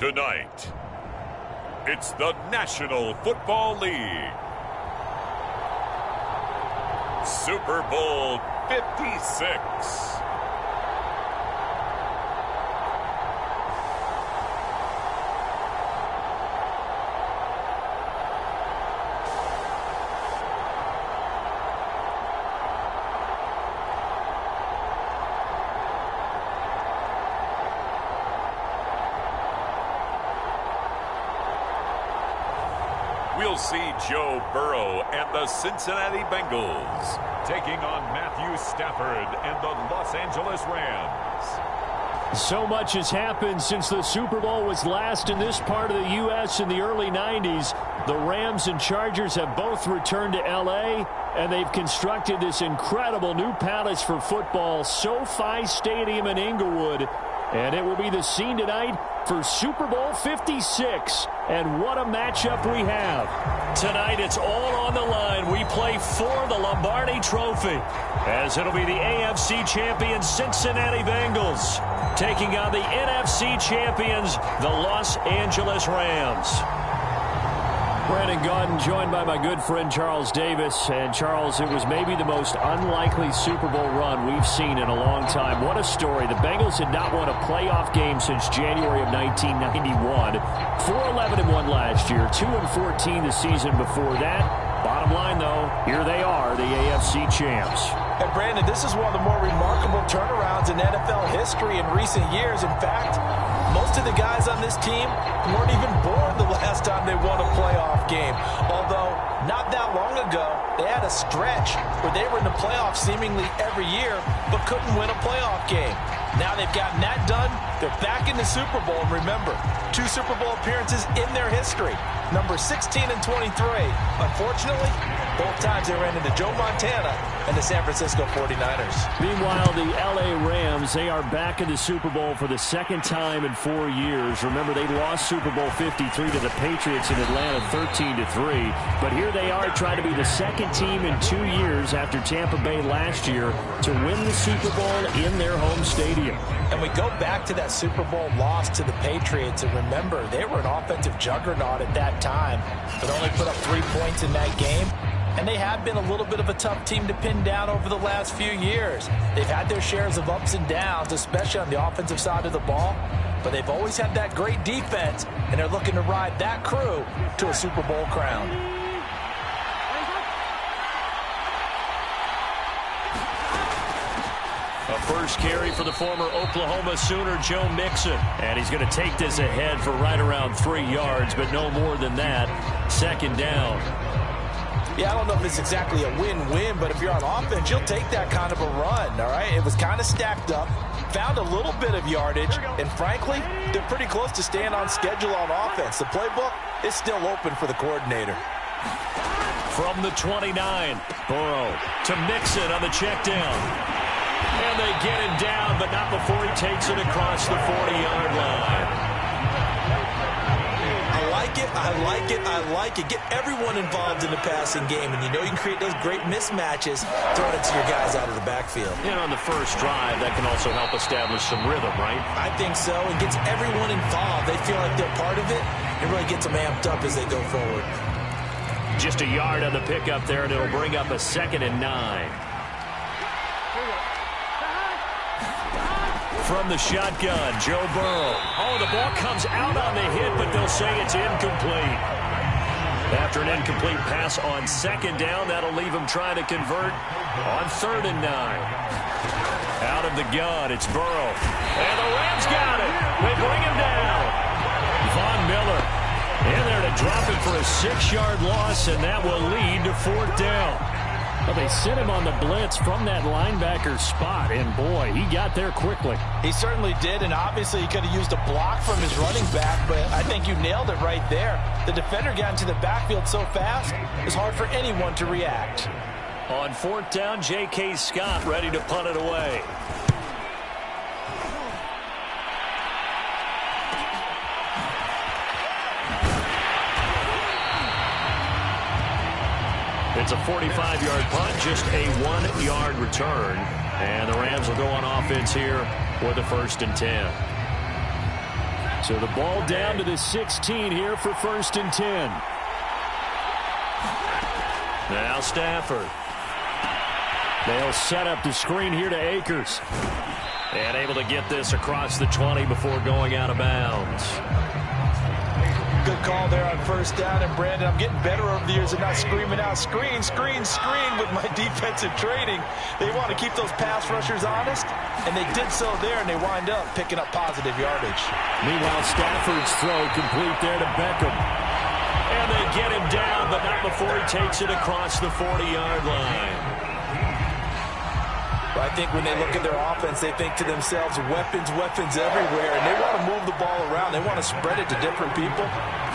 Tonight, it's the National Football League. Super Bowl 56. We'll see Joe Burrow and the Cincinnati Bengals taking on Matthew Stafford and the Los Angeles Rams. So much has happened since the Super Bowl was last in this part of the U.S. in the early 90s. The Rams and Chargers have both returned to L.A., and they've constructed this incredible new palace for football, SoFi Stadium in Inglewood. And it will be the scene tonight for Super Bowl 56. And what a matchup we have. Tonight it's all on the line. We play for the Lombardi Trophy, as it'll be the AFC champions Cincinnati Bengals taking on the NFC champions, the Los Angeles Rams. Brandon Gaudin joined by my good friend Charles Davis. And Charles, it was maybe the most unlikely Super Bowl run we've seen in a long time. What a story. The Bengals had not won a playoff game since January of 1991. 4-11-1 last year, 2-14 the season before that. Bottom line, though, here they are, the AFC champs. And Brandon, this is one of the more remarkable turnarounds in NFL history in recent years. In fact, most of the guys on this team weren't even born the last time they won a playoff game. Although, not that long ago, they had a stretch where they were in the playoffs seemingly every year, but couldn't win a playoff game. Now they've gotten that done. They're back in the Super Bowl. And remember, 2 Super Bowl appearances in their history. Number 16 and 23. Unfortunately, both times they ran into Joe Montana and the San Francisco 49ers. Meanwhile, the L.A. Rams, they are back in the Super Bowl for the second time in 4 years. Remember, they lost Super Bowl 53 to the Patriots in Atlanta 13-3. But here they are trying to be the second team in 2 years after Tampa Bay last year to win the Super Bowl in their home stadium. And we go back to that Super Bowl loss to the Patriots, and remember, they were an offensive juggernaut at that time, but only put up 3 points in that game. And they have been a little bit of a tough team to pin down over the last few years. They've had their shares of ups and downs, especially on the offensive side of the ball, but they've always had that great defense, and they're looking to ride that crew to a Super Bowl crown. A first carry for the former Oklahoma Sooner, Joe Mixon. And he's going to take this ahead for right around 3 yards, but no more than that. Second down. Yeah, I don't know if it's exactly a win-win, but if you're on offense, you'll take that kind of a run, all right? It was kind of stacked up, found a little bit of yardage, and frankly, they're pretty close to staying on schedule on offense. The playbook is still open for the coordinator. From the 29, Burrow to Mixon on the check down. And they get him down, but not before he takes it across the 40-yard line. I like it. Get everyone involved in the passing game, and you know you can create those great mismatches throwing it to your guys out of the backfield. And on the first drive, that can also help establish some rhythm, right? I think so. It gets everyone involved. They feel like they're part of it. It really gets them amped up as they go forward. Just a yard on the pickup there, and it'll bring up a 2nd and 9. From the shotgun, Joe Burrow. Oh, the ball comes out on the hit, but they'll say it's incomplete. After an incomplete pass on 2nd down, that'll leave him trying to convert on 3rd and 9. Out of the gun, it's Burrow. And the Rams got it. They bring him down. Von Miller in there to drop it for a 6-yard loss, and that will lead to 4th down. Well, they sent him on the blitz from that linebacker spot, and boy, he got there quickly. He certainly did, and obviously he could have used a block from his running back, but I think you nailed it right there. The defender got into the backfield so fast, it's hard for anyone to react. On 4th down, J.K. Scott ready to punt it away. It's a 45-yard punt, just a 1-yard return. And the Rams will go on offense here with a 1st and 10. So the ball down to the 16 here for 1st and 10. Now Stafford. They'll set up the screen here to Akers. And able to get this across the 20 before going out of bounds. Good call there on 1st down. And, Brandon, I'm getting better over the years of not screaming out, screen, screen, screen with my defensive training. They want to keep those pass rushers honest, and they did so there, and they wind up picking up positive yardage. Meanwhile, Stafford's throw complete there to Beckham. And they get him down, but not before he takes it across the 40-yard line. I think when they look at their offense, they think to themselves, weapons, weapons everywhere, and they want to move the ball around. They want to spread it to different people,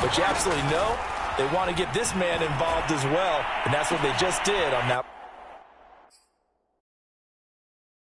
but you absolutely know they want to get this man involved as well, and that's what they just did on that